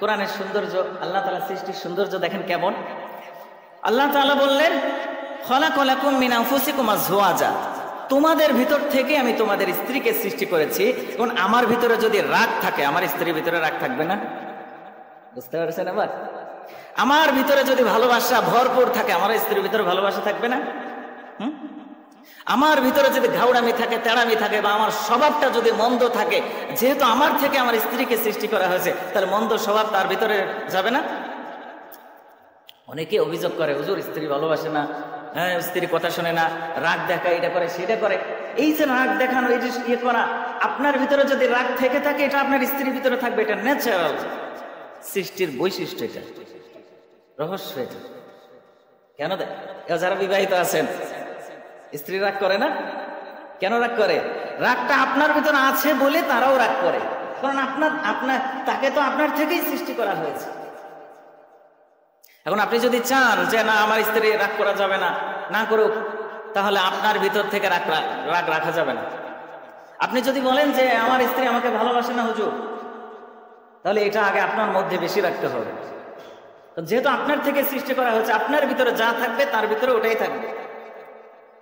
কোরআনের সৌন্দর্য, আল্লাহ তাআলা সৃষ্টির সৌন্দর্য দেখেন কেমন। আল্লাহ তাআলা বললেন খলাকলাকুম মিন আনফুসিকুম আজওয়াজা, তোমাদের ভিতর থেকে আমি তোমাদের স্ত্রীকে সৃষ্টি করেছি। এখন আমার ভিতরে যদি রাগ থাকে, আমার স্ত্রীর ভিতরে রাগ থাকবে না? বুঝতে পারছেন? আবার আমার ভিতরে যদি ভালোবাসা ভরপুর থাকে, আমার স্ত্রীর ভিতরে ভালোবাসা থাকবে না? আমার ভিতরে যদি ঘাউড়ামি থাকে, তেড়ামি থাকে, বা আমার স্বভাবটা যদি মন্দ থাকে, যেহেতু আমার থেকে আমার স্ত্রীকে সৃষ্টি করা হয়েছে, তাহলে মন্দ স্বভাব তার ভিতরে যাবে না? অনেকে অভিযোগ করে হুজুর স্ত্রী ভালোবাসে না, হ্যাঁ স্ত্রী কথা শোনে না, রাগ দেখায়, এটা করে সেটা করে। এই যে রাগ দেখানো, এই যে ইয়ে করা, আপনার ভিতরে যদি রাগ থেকে থাকে, এটা আপনার স্ত্রীর ভিতরে থাকবে। এটা ন্যাচারাল সৃষ্টির বৈশিষ্ট্য, এটা রহস্য। এটা কেন দেয়? যারা বিবাহিত আছেন, স্ত্রী রাগ করে না? কেন রাগ করে? রাগটা আপনার ভিতরে আছে বলে তারাও রাগ করে, কারণ আপনার তাকে তো আপনার থেকেই সৃষ্টি করা হয়েছে। এখন আপনি যদি চান যে না আমার স্ত্রী রাগ করা যাবে না, না করুক, তাহলে আপনার ভিতর থেকে রাগ রাখা যাবে না। আপনি যদি বলেন যে আমার স্ত্রী আমাকে ভালোবাসে না হুজুর, তাহলে এটা আগে আপনার মধ্যে বেশি রাখতে হবে। যেহেতু আপনার থেকে সৃষ্টি করা হয়েছে, আপনার ভিতরে যা থাকবে তার ভিতরে ওটাই থাকবে।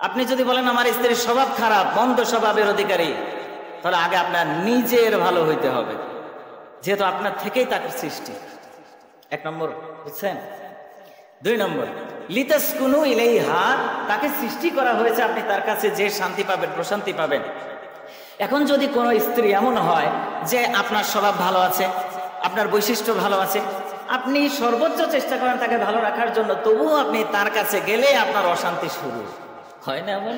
আপনি যদি বলেন আমার স্ত্রীর স্বভাব খারাপ, মন্দ স্বভাবের অধিকারী, তাহলে আগে আপনার নিজের ভালো হইতে হবে, যেহেতু আপনার থেকেই তার সৃষ্টি। এক নম্বর, বুঝছেন? দুই নম্বর, লিতাসকুনু ইলাইহা, তাকে সৃষ্টি করা হয়েছে আপনি তার কাছে যে শান্তি পাবেন, প্রশান্তি পাবেন। এখন যদি কোনো স্ত্রী এমন হয় যে আপনার স্বভাব ভালো আছে, আপনার বৈশিষ্ট্য ভালো আছে, আপনি সর্বোচ্চ চেষ্টা করেন তাকে ভালো রাখার জন্য, তবুও আপনি তার কাছে গেলে আপনার অশান্তি শুরু হয় না? এমন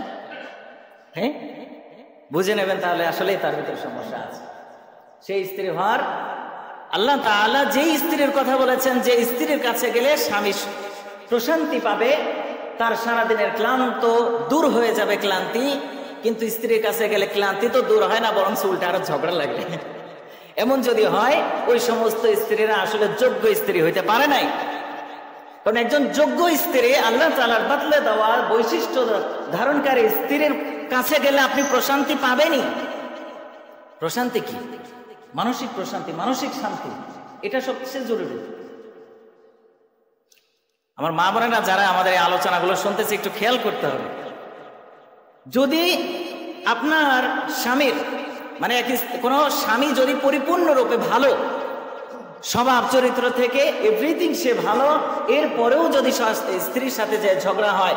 হ্যাঁ, বুঝে নেবেন তাহলে আসলেই তার ভিতরে সমস্যা আছে। সেই স্ত্রী হওয়ার আল্লাহ তাআলা যেই স্ত্রীর কথা বলেছেন, যে স্ত্রীর কাছে গেলে স্বামী প্রশান্তি পাবে, তার সারাদিনের ক্লান্ত দূর হয়ে যাবে ক্লান্তি। কিন্তু স্ত্রীর কাছে গেলে ক্লান্তি তো দূর হয় না, বরং উল্টা আরো ঝগড়া লাগে। এমন যদি হয়, ওই সমস্ত স্ত্রীরা আসলে যোগ্য স্ত্রী হইতে পারে নাই। কারণ একজন যোগ্য স্ত্রী, আল্লাহ তাআলার বাতলে দেওয়ার বৈশিষ্ট্য ধারণকারী স্ত্রীর কাছে গেলে আপনি প্রশান্তি পাবেনই। প্রশান্তি কি? মানসিক প্রশান্তি, মানসিক শান্তি, এটা সবচেয়ে জরুরি। আমার মা বোনেরা যারা আমাদের এই আলোচনাগুলো শুনতেছে, একটু খেয়াল করতে হবে। যদি আপনার স্বামীর মানে কোনো স্বামী যদি পরিপূর্ণরূপে ভালো, স্বভাব চরিত্র থেকে এভরিথিং সে ভালো, এরপরেও যদি স্ত্রীর সাথে যে ঝগড়া হয়,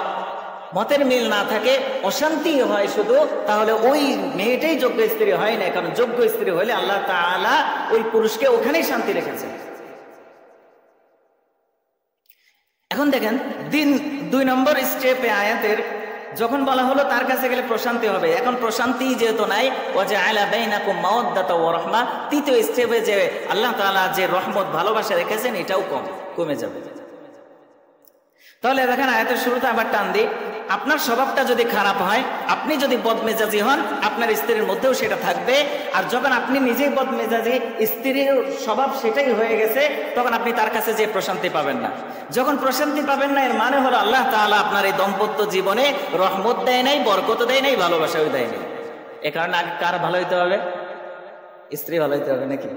মতের মিল না থাকে, অশান্তি হয় শুধু, তাহলে ওই মেয়েটাই যোগ্য স্ত্রী হয় না। কারণ যোগ্য স্ত্রী হলে আল্লাহ তাআলা ওই পুরুষকে ওখানেই শান্তি রেখেছে। এখন দেখেন, 2 নম্বর স্টেপে আয়াতের যখন বলা হলো তার কাছে গেলে প্রশান্তি হবে, এখন প্রশান্তি যেহেতু নাই, ওয়াজআলা বাইনাকুম মাওয়াদ্দাতা ওয়া রাহমা, তৃতীয় স্টেপে যে আল্লাহ তাআলা যে রহমত ভালোবাসা রেখেছেন, এটাও কমে যাবে। তাহলে দেখেন আয়াতের শুরুতে আবার টান দিই, আপনার স্বভাবটা যদি খারাপ হয়, আপনি যদি বদমেজাজি হন, আপনার স্ত্রীর মধ্যেও সেটা থাকবে। আর যখন আপনি নিজেই বদমেজাজি, স্ত্রীর স্বভাব সেটাই হয়ে গেছে, তখন আপনি তার কাছে যে প্রশান্তি পাবেন না। যখন প্রশান্তি পাবেন না, এর মানে হলো আল্লাহ তাআলা আপনার এই দাম্পত্য জীবনে রহমত দেয় নাই, বরকত দেয় নাই, ভালোবাসাও দেয় নাই। এ কারণে আগে কার ভালো হইতে হবে? স্ত্রী ভালো হইতে হবে নাকি?